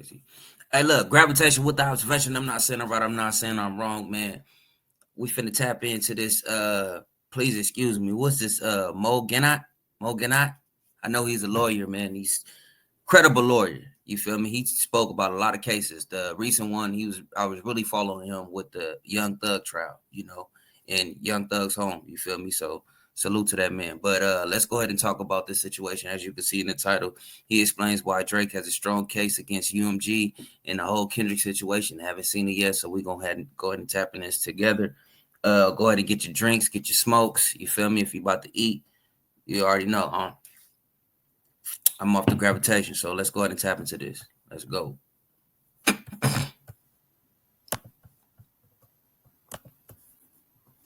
crazy. Hey, look, gravitation with the observation. I'm not saying I'm right. I'm not saying I'm wrong, man. We finna tap into this. Please excuse me. What's this? MoeGangat? MoeGangat? I know he's a lawyer, man. He's credible lawyer. You feel me? He spoke about a lot of cases. The recent one, I was really following him with the Young Thug trial, and Young Thug's home. You feel me? So salute to that man. But let's go ahead and talk about this situation. As you can see in the title, he explains why Drake has a strong case against UMG and the whole Kendrick situation. I haven't seen it yet, so we're gonna go ahead and tap in this together. Go ahead and get your drinks, get your smokes. You feel me? If you're about to eat, you already know, huh? I'm off the gravitation, so let's go ahead and tap into this. Let's go.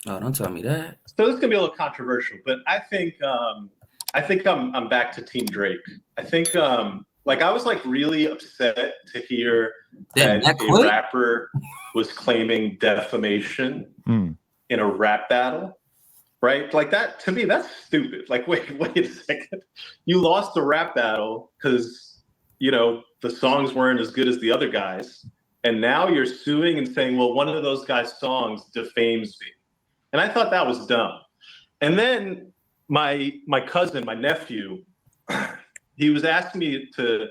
Oh, don't tell me that. So this is gonna be a little controversial, but I think I'm back to Team Drake. I think I was like really upset to hear that a rapper was claiming defamation in a rap battle. Right? Like that, to me, that's stupid. Like, wait a second. You lost the rap battle because, the songs weren't as good as the other guys. And now you're suing and saying, well, one of those guys' songs defames me. And I thought that was dumb. And then my cousin, my nephew, he was asking me to...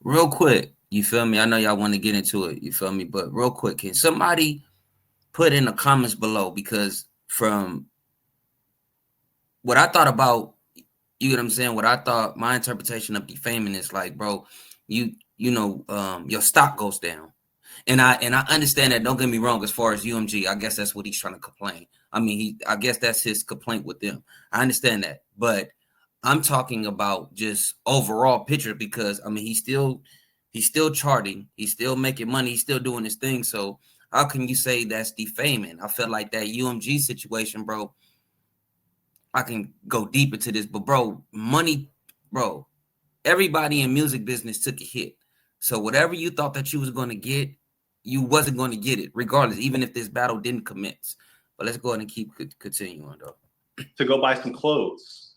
Real quick, you feel me? I know y'all want to get into it, you feel me? But real quick, can somebody put in the comments below? Because from what I thought about, you get what I'm saying? What I thought, my interpretation of defaming is like, bro, your stock goes down. And I understand that, don't get me wrong, as far as UMG, I guess that's what he's trying to complain. I mean, I guess that's his complaint with them. I understand that. But I'm talking about just overall picture because, I mean, he's still charting. He's still making money. He's still doing his thing. So how can you say that's defaming? I feel like that UMG situation, bro, I can go deep into this, but money, everybody in music business took a hit. So whatever you thought that you was going to get, you wasn't going to get it, regardless, even if this battle didn't commence. But let's go ahead and keep continuing, though. To go buy some clothes.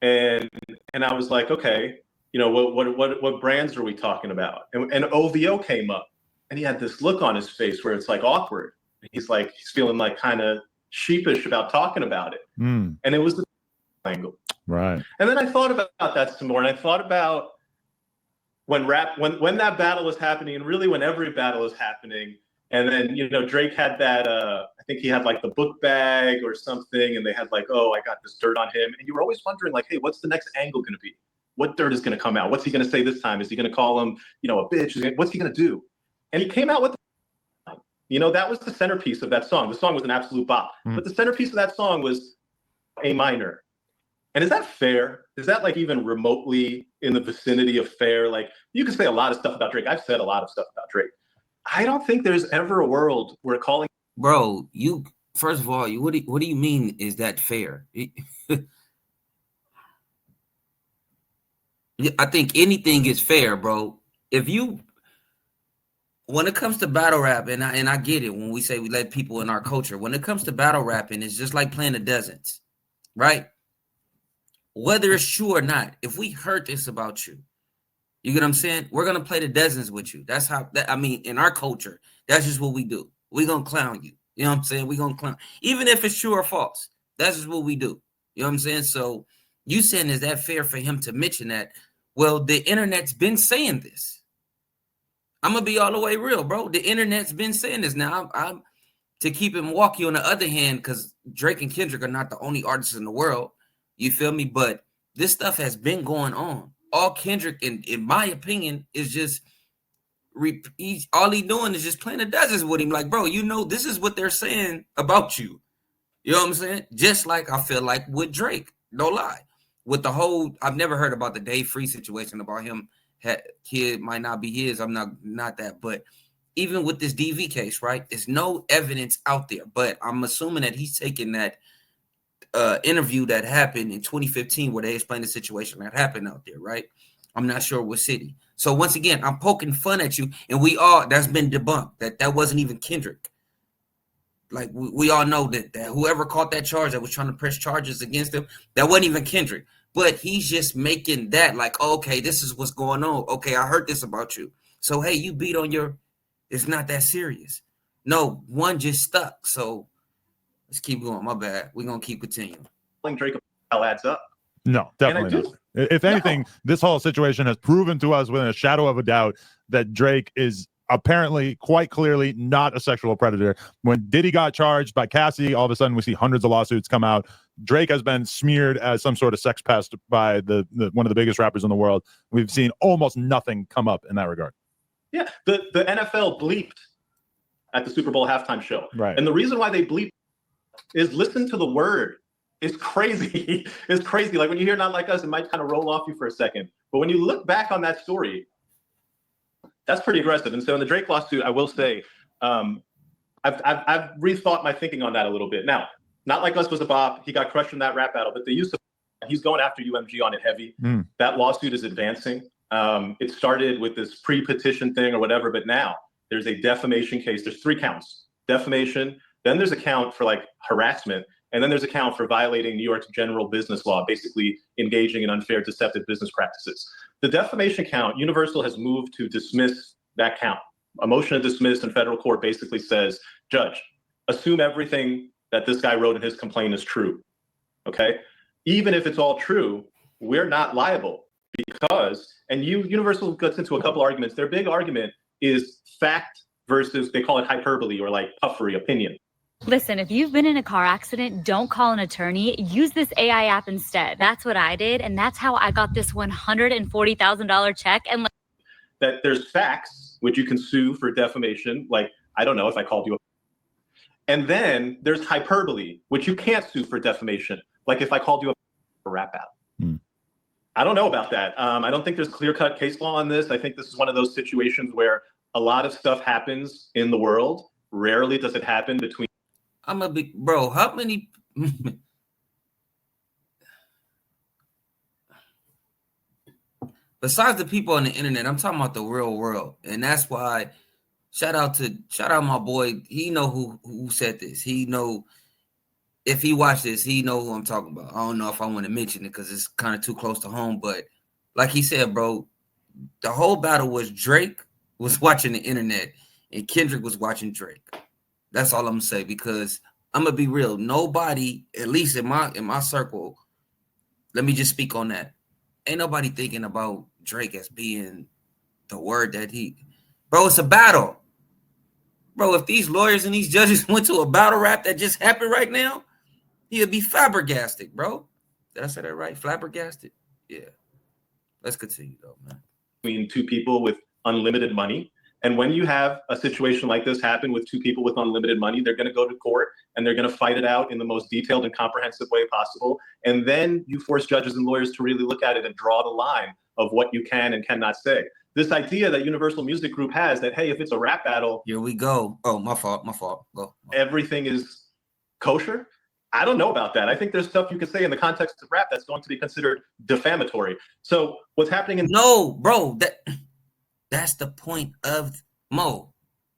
And I was like, okay, what brands are we talking about? And OVO came up and he had this look on his face where it's like awkward. He's feeling like kind of sheepish about talking about it. And it was the angle. Right. And then I thought about that some more. And I thought about when that battle was happening, and really when every battle is happening. And then, Drake had that, I think he had like the book bag or something. And they had like, oh, I got this dirt on him. And you were always wondering like, hey, what's the next angle going to be? What dirt is going to come out? What's he going to say this time? Is he going to call him, a bitch? What's he going to do? And he came out with that was the centerpiece of that song. The song was an absolute bop. But the centerpiece of that song was A minor. And is that fair? Is that like even remotely in the vicinity of fair? Like, you can say a lot of stuff about Drake. I've said a lot of stuff about Drake. I don't think there's ever a world where calling... Bro, first of all, what do you mean is that fair? I think anything is fair, bro. When it comes to battle rap, and I get it when we say we let people in our culture, when it comes to battle rapping, it's just like playing the dozens, right? Whether it's true or not, if we heard this about you, you get what I'm saying? We're going to play the dozens with you. That's how, in our culture, that's just what we do. We're going to clown you. You know what I'm saying? We're going to clown. Even if it's true or false, that's just what we do. You know what I'm saying? So you saying, is that fair for him to mention that? Well, the internet's been saying this. I'm going to be all the way real, bro. The internet's been saying this. Now, I'm to keep it walky on the other hand, because Drake and Kendrick are not the only artists in the world. You feel me? But this stuff has been going on. All Kendrick, in my opinion, is just all he doing is just playing the dozens with him. Like, bro, this is what they're saying about you. You know what I'm saying? Just like I feel like with Drake, no lie. With the whole, I've never heard about the Dave Free situation about him. Kid might not be his. I'm not that. But even with this DV case, right? There's no evidence out there. But I'm assuming that he's taking that interview that happened in 2015 where they explained the situation that happened out there, right? I'm not sure what city. So once again, I'm poking fun at you, and that's been debunked. That wasn't even Kendrick. Like we all know that whoever caught that charge that was trying to press charges against him, that wasn't even Kendrick. But he's just making that like, okay, this is what's going on. Okay, I heard this about you. So, hey, you beat on your, it's not that serious. No, one just stuck. So let's keep going. My bad. We're going to keep continuing. Drake adds up. No, definitely not. If anything, this whole situation has proven to us within a shadow of a doubt that Drake is apparently quite clearly not a sexual predator. When Diddy got charged by Cassie, all of a sudden we see hundreds of lawsuits come out. Drake has been smeared as some sort of sex pest by the one of the biggest rappers in the world. We've seen almost nothing come up in that regard. Yeah, the NFL bleeped at the Super Bowl halftime show. Right. And the reason why they bleeped is listen to the word. It's crazy. It's crazy. Like when you hear Not Like Us, it might kind of roll off you for a second. But when you look back on that story, that's pretty aggressive. And so in the Drake lawsuit, I will say, I've rethought my thinking on that a little bit. Now, Not Like Us was a bop. He got crushed in that rap battle, but the use of, he's going after UMG on it heavy. That lawsuit is advancing. It started with this pre-petition thing or whatever, but now there's a defamation case. There's 3 counts: defamation, then there's a count for like harassment, and then there's a count for violating New York's general business law, basically engaging in unfair, deceptive business practices. The defamation count, Universal has moved to dismiss that count. A motion to dismiss in federal court basically says, judge, assume everything that this guy wrote in his complaint is true, okay? Even if it's all true, we're not liable because, and Universal gets into a couple arguments. Their big argument is fact versus, they call it hyperbole or like puffery opinion. Listen, if you've been in a car accident, don't call an attorney. Use this AI app instead. That's what I did, and that's how I got this $140,000 check. And that there's facts, which you can sue for defamation. Like, I don't know if I called you. And then there's hyperbole, which you can't sue for defamation. Like if I called you a rap battle. I don't know about that. I don't think there's clear-cut case law on this. I think this is one of those situations where a lot of stuff happens in the world. Rarely does it happen between. I'm a big bro. How many? Besides the people on the internet, I'm talking about the real world, and that's why. Shout out my boy. He know who said this. He know if he watched this, he know who I'm talking about. I don't know if I want to mention it because it's kind of too close to home, but like he said, bro, the whole battle was Drake was watching the internet and Kendrick was watching Drake. That's all I'm gonna say, because I'm gonna be real. Nobody, at least in my circle, let me just speak on that. Ain't nobody thinking about Drake as being the word that he, bro. It's a battle, bro. If these lawyers and these judges went to a battle rap that just happened right now, he'd be flabbergasted, bro. Did I say that right? Flabbergasted? Yeah. Let's continue though, man. Between 2 people with unlimited money. And when you have a situation like this happen with 2 people with unlimited money, they're going to go to court and they're going to fight it out in the most detailed and comprehensive way possible. And then you force judges and lawyers to really look at it and draw the line of what you can and cannot say. This idea that Universal Music Group has that, hey, if it's a rap battle. Here we go. Oh, my fault. Go. Everything is kosher. I don't know about that. I think there's stuff you can say in the context of rap that's going to be considered defamatory. So what's happening in. No, bro, that's the point of Mo.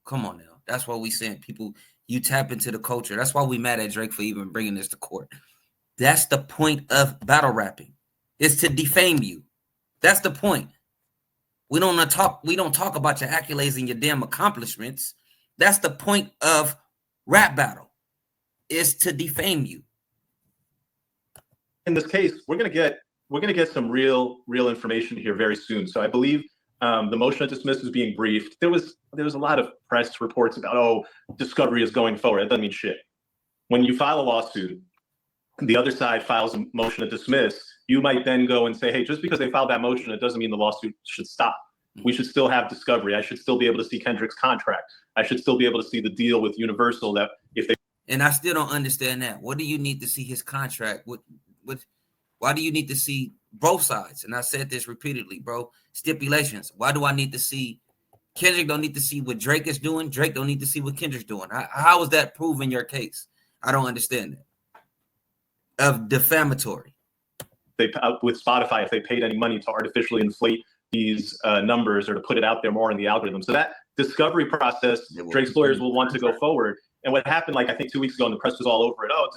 Come on now. That's why we saying people, you tap into the culture. That's why we mad at Drake for even bringing this to court. That's the point of battle rapping. Is to defame you. That's the point. We don't talk about your accolades and your damn accomplishments. That's the point of rap battle. Is to defame you. In this case, we're gonna get some real information here very soon. So I believe the motion to dismiss is being briefed. There was a lot of press reports about, discovery is going forward. It doesn't mean shit. When you file a lawsuit, the other side files a motion to dismiss. You might then go and say, hey, just because they filed that motion, it doesn't mean the lawsuit should stop. We should still have discovery. I should still be able to see Kendrick's contract. I should still be able to see the deal with Universal that if they. And I still don't understand that. What do you need to see his contract? Why do you need to see both sides? And I said this repeatedly, bro. Stipulations. Why do I need to see? Kendrick don't need to see what Drake is doing. Drake don't need to see what Kendrick's doing. How is that proving your case? I don't understand that. Of defamatory. They with Spotify, if they paid any money to artificially inflate these numbers or to put it out there more in the algorithm. So that discovery process, Drake's lawyers will want to go forward. And what happened, like I think 2 weeks ago, and the press was all over it. Oh,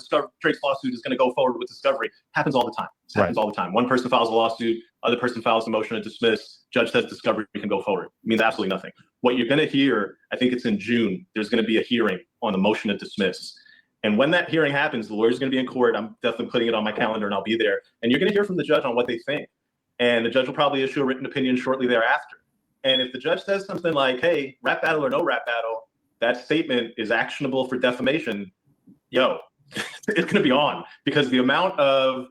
Drake's lawsuit is going to go forward with discovery. Happens all the time. It happens all the time. One person files a lawsuit, other person files a motion to dismiss. Judge says discovery can go forward. It means absolutely nothing. What you're going to hear, I think it's in June, there's going to be a hearing on the motion to dismiss. And when that hearing happens, the lawyer's going to be in court. I'm definitely putting it on my calendar, and I'll be there. And you're going to hear from the judge on what they think. And the judge will probably issue a written opinion shortly thereafter. And if the judge says something like, hey, rap battle or no rap battle, that statement is actionable for defamation, it's going to be on, because the amount of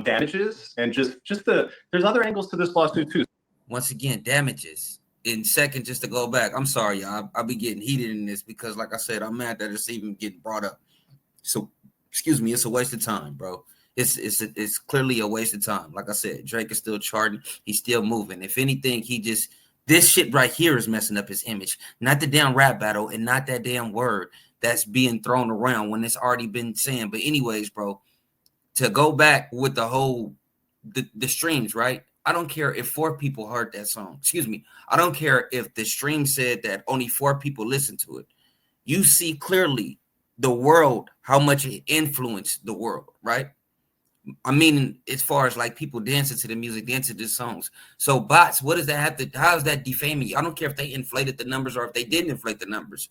damages and there's other angles to this lawsuit too. Once again, damages. In second, just to go back, I'm sorry, y'all. I'll be getting heated in this because, like I said, I'm mad that it's even getting brought up. So, excuse me, it's a waste of time, bro. It's clearly a waste of time. Like I said, Drake is still charting. He's still moving. If anything, this shit right here is messing up his image. Not the damn rap battle and not that damn word that's being thrown around when it's already been saying. But anyways, bro, to go back with the whole, the streams, right? I don't care if 4 people heard that song. Excuse me. I don't care if the stream said that only 4 people listened to it. You see clearly the world, how much it influenced the world, right? I mean, as far as like people dancing to the music, dancing to the songs. So bots, what does that have to, how is that defaming you? I don't care if they inflated the numbers or if they didn't inflate the numbers.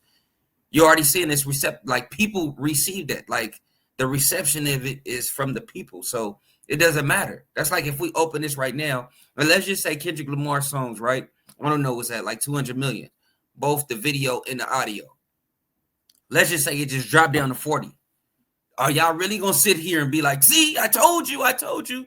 You're already seeing this like people received it. Like the reception of it is from the people. So it doesn't matter. That's like if we open this right now, and let's just say Kendrick Lamar songs, right? I don't know what's that, like 200 million, both the video and the audio. Let's just say it just dropped down to 40. Are y'all really gonna sit here and be like, see, I told you?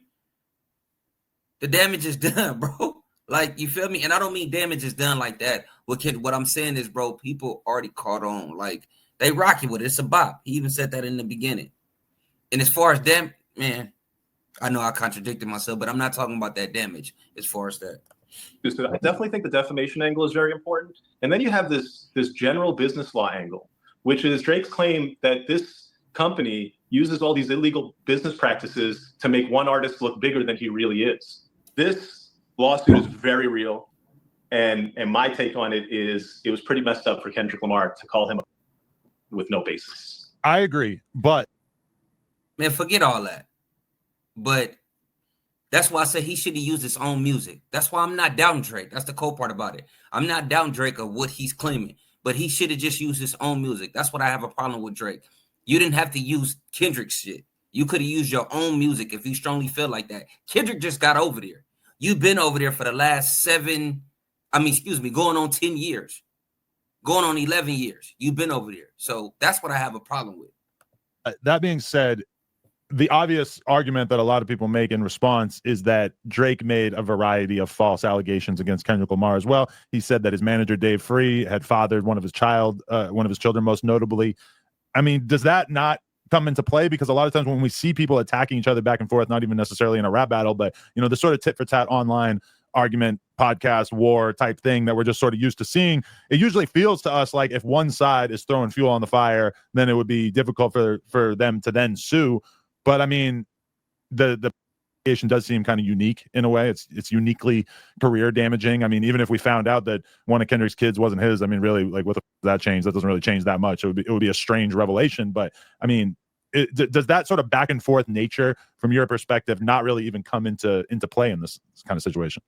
The damage is done, bro. Like, you feel me? And I don't mean damage is done like that. What I'm saying is, bro, people already caught on. Like, they rocking with it. It's a bop. He even said that in the beginning. And as far as them, man, I know I contradicted myself, but I'm not talking about that damage as far as that. So I definitely think the defamation angle is very important. And then you have this general business law angle, which is Drake's claim that this company uses all these illegal business practices to make one artist look bigger than he really is. This lawsuit is very real. And my take on it is it was pretty messed up for Kendrick Lamar to call him with no basis. I agree, but man, forget all that. But that's why I say he should have used his own music. That's why I'm not doubting Drake. That's the cool part about it. I'm not doubting Drake of what he's claiming, but he should have just used his own music. That's what I have a problem with Drake. You didn't have to use Kendrick's shit. You could have used your own music if you strongly feel like that. Kendrick just got over there. You've been over there for the last going on 10 years, going on 11 years. You've been over there. So that's what I have a problem with. That being said, the obvious argument that a lot of people make in response is that Drake made a variety of false allegations against Kendrick Lamar as well. He said that his manager, Dave Free, had fathered one of his children, most notably. I mean, does that not come into play? Because a lot of times when we see people attacking each other back and forth, not even necessarily in a rap battle, but, the sort of tit for tat online argument, podcast, war type thing that we're just sort of used to seeing, it usually feels to us like if one side is throwing fuel on the fire, then it would be difficult for them to then sue. But I mean, the allegation does seem kind of unique in a way. It's uniquely career damaging. I mean, even if we found out that one of Kendrick's kids wasn't his, I mean, really, like, what that change? That doesn't really change that much. It would be a strange revelation. But I mean, does that sort of back and forth nature, from your perspective, not really even come into play in this kind of situation?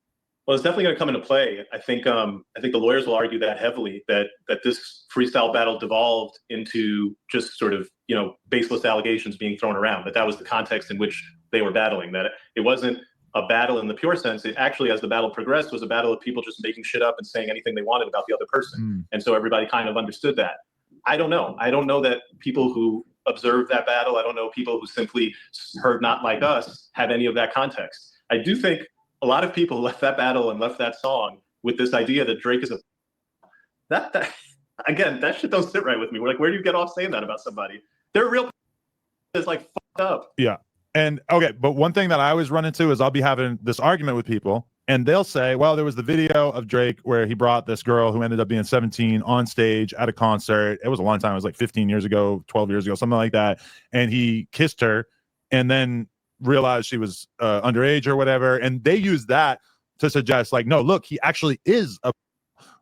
Well, it's definitely going to come into play. I think the lawyers will argue that heavily, that this freestyle battle devolved into just sort of, baseless allegations being thrown around, that was the context in which they were battling, that it wasn't a battle in the pure sense. It actually, as the battle progressed, was a battle of people just making shit up and saying anything they wanted about the other person. And so everybody kind of understood that. I don't know. I don't know that people who observed that battle, I don't know people who simply heard Not Like Us had any of that context. I do think a lot of people left that battle and left that song with this idea that Drake is that again, that shit don't sit right with me. We're like, where do you get off saying that about somebody? They're real is like fucked up. Yeah. And okay, but one thing that I always run into is I'll be having this argument with people and they'll say, well, there was the video of Drake where he brought this girl who ended up being 17 on stage at a concert. It was a long time. It was like 15 years ago, 12 years ago, something like that. And he kissed her and then realized she was underage or whatever. And they use that to suggest like, no, look, he actually is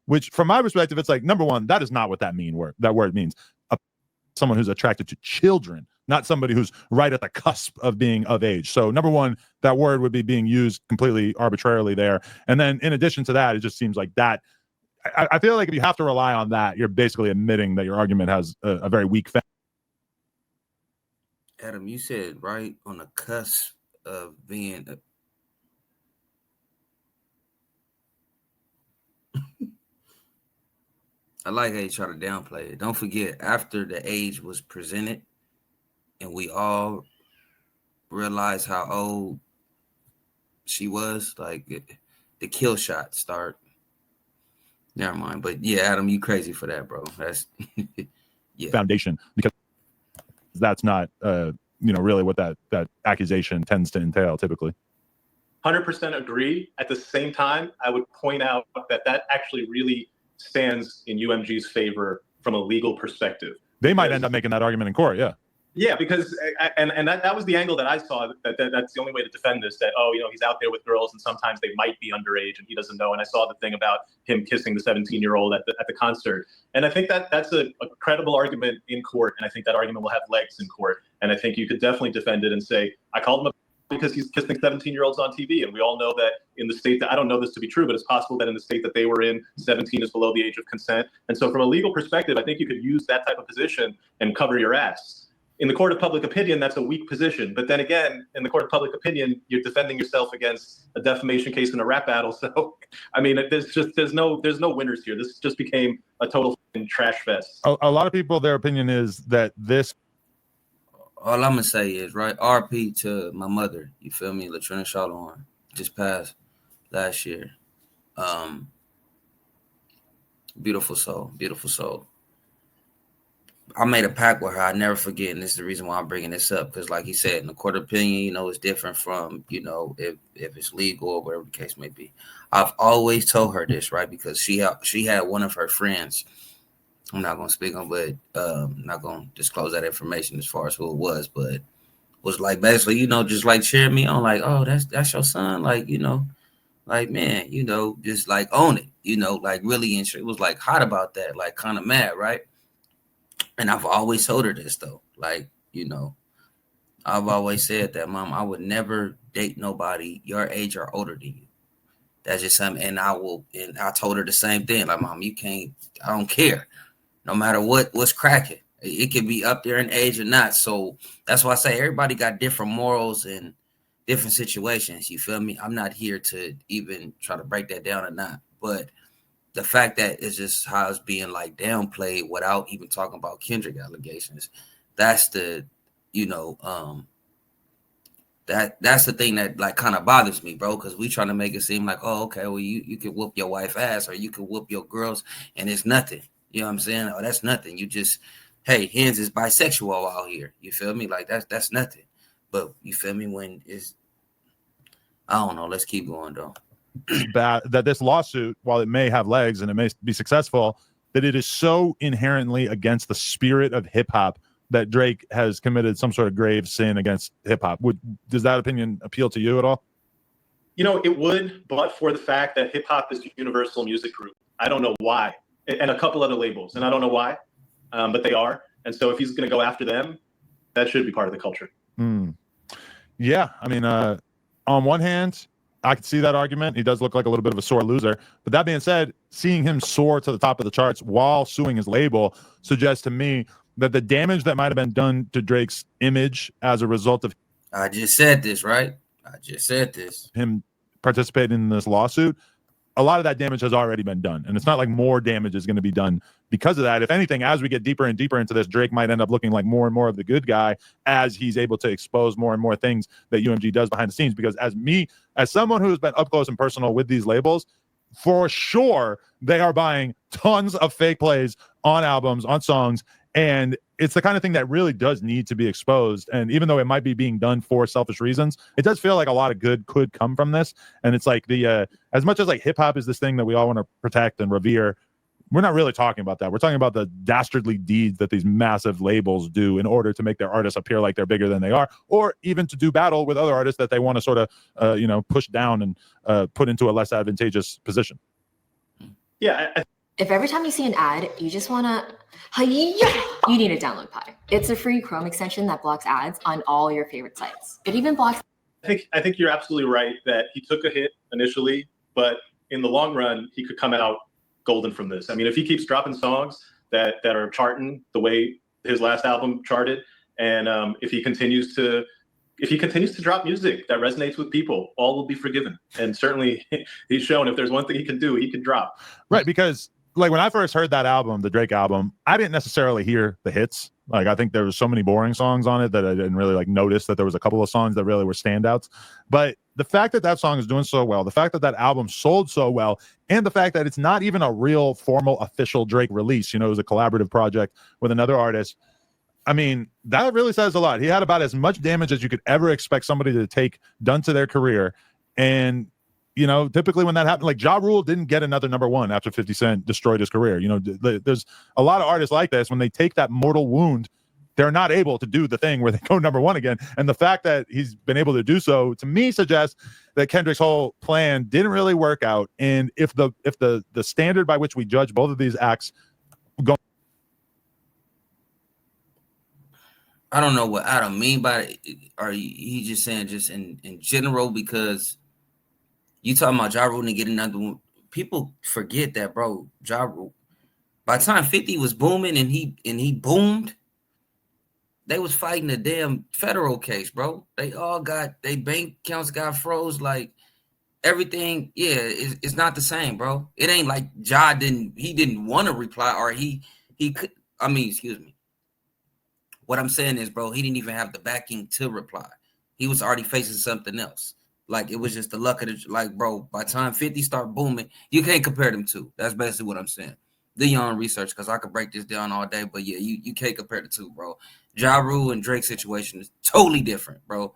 which from my perspective, it's like, number one, that is not what that word means. someone who's attracted to children, not somebody who's right at the cusp of being of age. So number one, that word would be being used completely arbitrarily there. And then in addition to that, it just seems like that. I feel like if you have to rely on that, you're basically admitting that your argument has a very weak foundation. Adam, you said right on the cusp of being I like how you try to downplay it. Don't forget, after the age was presented and we all realized how old she was, like the kill shots start. Never mind. But yeah, Adam, you crazy for that, bro. That's yeah. Foundation, because that's not really what that accusation tends to entail typically. 100% agree. At the same time, I would point out that actually really stands in UMG's favor from a legal perspective. They might end up making that argument in court, yeah. Yeah, because that was the angle that I saw. That's the only way to defend this. That he's out there with girls, and sometimes they might be underage, and he doesn't know. And I saw the thing about him kissing the 17-year-old at the concert. And I think that's a credible argument in court, and I think that argument will have legs in court. And I think you could definitely defend it and say, I called him a because he's kissing 17-year-olds on TV. And we all know that in the state that, I don't know this to be true, but it's possible that in the state that they were in, 17 is below the age of consent. And so from a legal perspective, I think you could use that type of position and cover your ass. In the court of public opinion, that's a weak position. But then again, in the court of public opinion, you're defending yourself against a defamation case in a rap battle. So, I mean, there's no winners here. This just became a total trash fest. A lot of people, their opinion is that this. All I'm gonna say is, right, RP to my mother. You feel me? Latrina Charlotte just passed last year. Beautiful soul, beautiful soul. I made a pact with her. I never forget, and this is the reason why I'm bringing this up, because, like he said, in the court of opinion, it's different from, if it's legal or whatever the case may be. I've always told her this, right, because she had one of her friends. I'm not gonna speak on, but not gonna disclose that information as far as who it was, but was like basically, just like cheering me on, like, oh, that's your son, like, like, man, just like own it, like really it was like hot about that, like kind of mad, right? And I've always told her this though, like, I've always said that, Mom, I would never date nobody your age or older than you. That's just something, and I told her the same thing, like, Mom, you can't, I don't care. No matter what's cracking, it can be up there in age or not. So that's why I say everybody got different morals and different situations. You feel me? I'm not here to even try to break that down or not. But the fact that it's just how it's being like downplayed without even talking about Kendrick allegations, that's the, that's the thing that like kind of bothers me, bro. Because we trying to make it seem like, oh, okay, well you can whoop your wife ass or you can whoop your girls and it's nothing. You know what I'm saying? Oh, that's nothing. You just, hey, Hens is bisexual out here. You feel me? Like that's nothing. But you feel me when it's, I don't know. Let's keep going though. That this lawsuit, while it may have legs and it may be successful, that it is so inherently against the spirit of hip hop that Drake has committed some sort of grave sin against hip hop. Does that opinion appeal to you at all? It would, but for the fact that hip hop is a universal music group. I don't know why. And a couple other labels, and I don't know why, but they are. And so if he's going to go after them, that should be part of the culture. Yeah, I mean, on one hand, I could see that argument. He does look like a little bit of a sore loser. But that being said, seeing him soar to the top of the charts while suing his label suggests to me that the damage that might have been done to Drake's image as a result of I just said this, right? I just said this. Him participating in this lawsuit, a lot of that damage has already been done. And it's not like more damage is going to be done because of that. If anything, as we get deeper and deeper into this, Drake might end up looking like more and more of the good guy as he's able to expose more and more things that UMG does behind the scenes. Because as someone who's been up close and personal with these labels, for sure, they are buying tons of fake plays on albums, on songs. And it's the kind of thing that really does need to be exposed. And even though it might be being done for selfish reasons, it does feel like a lot of good could come from this. And it's like as much as like hip hop is this thing that we all want to protect and revere, we're not really talking about that. We're talking about the dastardly deeds that these massive labels do in order to make their artists appear like they're bigger than they are, or even to do battle with other artists that they want to sort of, push down and put into a less advantageous position. Yeah. If every time you see an ad, you just wanna, you need a download Pi. It's a free Chrome extension that blocks ads on all your favorite sites. It even blocks. I think you're absolutely right that he took a hit initially, but in the long run, he could come out golden from this. I mean, if he keeps dropping songs that are charting the way his last album charted, and if he continues to drop music that resonates with people, all will be forgiven. And certainly, he's shown if there's one thing he can do, he can drop. Right, because like when I first heard that album, the Drake album, I didn't necessarily hear the hits. Like I think there was so many boring songs on it that I didn't really like notice that there was a couple of songs that really were standouts. But the fact that that song is doing so well, the fact that that album sold so well, and the fact that it's not even a real formal official Drake release, you know, it was a collaborative project with another artist. I mean, that really says a lot. He had about as much damage as you could ever expect somebody to take done to their career. And you know, typically when that happened, like Ja Rule didn't get another number one after 50 Cent destroyed his career. You know, there's a lot of artists like this. When they take that mortal wound, they're not able to do the thing where they go number one again. And the fact that he's been able to do so, to me, suggests that Kendrick's whole plan didn't really work out. And if the standard by which we judge both of these acts go, I don't know what Adam mean by it. Are he just saying just in general? Because you talking about Ja Rule and get another one. People forget that, bro. Ja Rule, by the time 50 was booming and he boomed, they was fighting a damn federal case, bro. They all got, they bank accounts got froze, like everything. Yeah, it's not the same, bro. It ain't like Ja didn't want to reply, or he could. I mean, excuse me. What I'm saying is, bro, he didn't even have the backing to reply. He was already facing something else. Like, it was just the luck of the, like, bro, by the time 50 start booming, you can't compare them two. That's basically what I'm saying. Do your own research, because I could break this down all day, but yeah, you can't compare the two, bro. Ja Rule and Drake's situation is totally different, bro.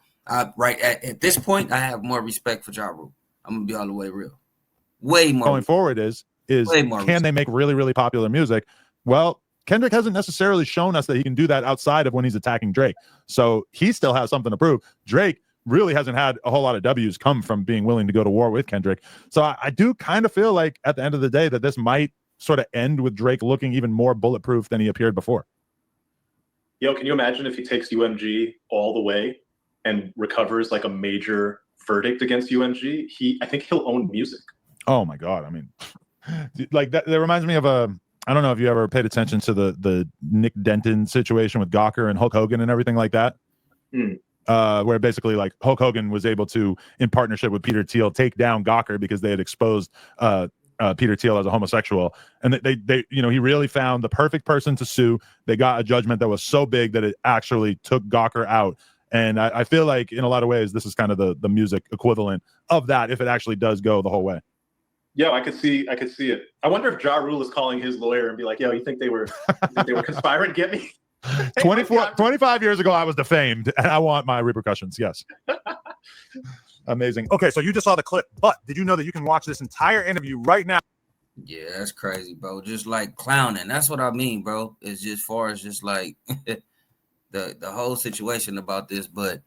Right at this point, I have more respect for Ja Rule. I'm going to be all the way real. Way more. Going forward is can they make really, really popular music? Well, Kendrick hasn't necessarily shown us that he can do that outside of when he's attacking Drake. So he still has something to prove. Drake really hasn't had a whole lot of W's come from being willing to go to war with Kendrick. So I do kind of feel like at the end of the day that this might sort of end with Drake looking even more bulletproof than he appeared before. Yo, can you imagine if he takes UMG all the way and recovers like a major verdict against UMG? I think he'll own music. Oh my God. I mean, like that reminds me of I don't know if you ever paid attention to the Nick Denton situation with Gawker and Hulk Hogan and everything like that. Where basically like Hulk Hogan was able to, in partnership with Peter Thiel, take down Gawker because they had exposed Peter Thiel as a homosexual. And they you know, he really found the perfect person to sue. They got a judgment that was so big that it actually took Gawker out. And I feel like in a lot of ways, this is kind of the music equivalent of that if it actually does go the whole way. Yeah, I could see it. I wonder if Ja Rule is calling his lawyer and be like, yo, you think they were conspiring to get me? 25 years ago, I was defamed, and I want my repercussions. Yes. Amazing. Okay, so you just saw the clip, but did you know that you can watch this entire interview right now? Yeah, that's crazy, bro. Just like clowning. That's what I mean, bro. It's just far as just like the whole situation about this, but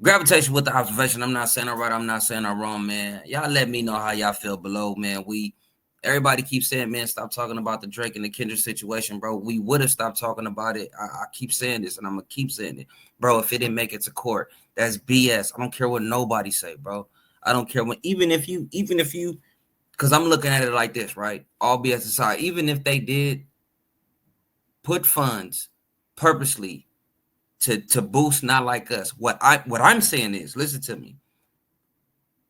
gravitation with the observation. I'm not saying I'm right. I'm not saying I'm wrong, man. Y'all let me know how y'all feel below, man. Everybody keeps saying, man, stop talking about the Drake and the Kendrick situation, bro. We would have stopped talking about it. I keep saying this, and I'm going to keep saying it. Bro, if it didn't make it to court, that's BS. I don't care what nobody say, bro. I don't care what, even if you, because I'm looking at it like this, right? All BS aside, even if they did put funds purposely to boost Not Like Us, what I'm saying is, listen to me.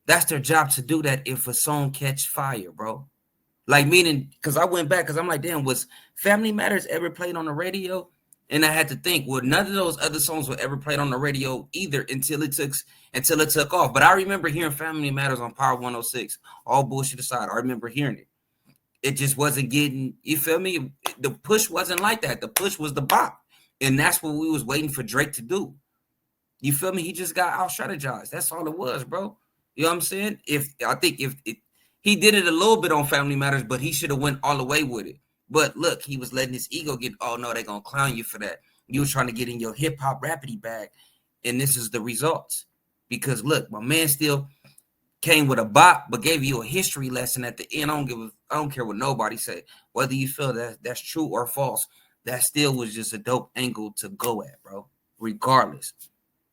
That's their job to do that if a song catch fire, bro. Like, meaning, because I went back, because I'm like, damn, was Family Matters ever played on the radio? And I had to think, well, none of those other songs were ever played on the radio either until it took off. But I remember hearing Family Matters on Power 106. All bullshit aside, I remember hearing it. It just wasn't getting, you feel me? The push wasn't like that. The push was the bop. And that's what we was waiting for Drake to do. You feel me? He just got out-strategized. That's all it was, bro. You know what I'm saying? He did it a little bit on Family Matters, but he should have went all the way with it. But look, he was letting his ego get, oh no, they're going to clown you for that. You were trying to get in your hip-hop rapidy bag, and this is the results. Because look, my man still came with a bop, but gave you a history lesson at the end. I don't care what nobody say. Whether you feel that that's true or false, that still was just a dope angle to go at, bro. Regardless.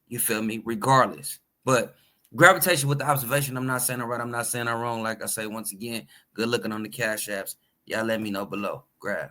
You feel me? Regardless. But gravitation with the observation, I'm not saying I'm right. I'm not saying I'm wrong. Like I say, once again, good looking on the cash apps. Y'all let me know below. Grab.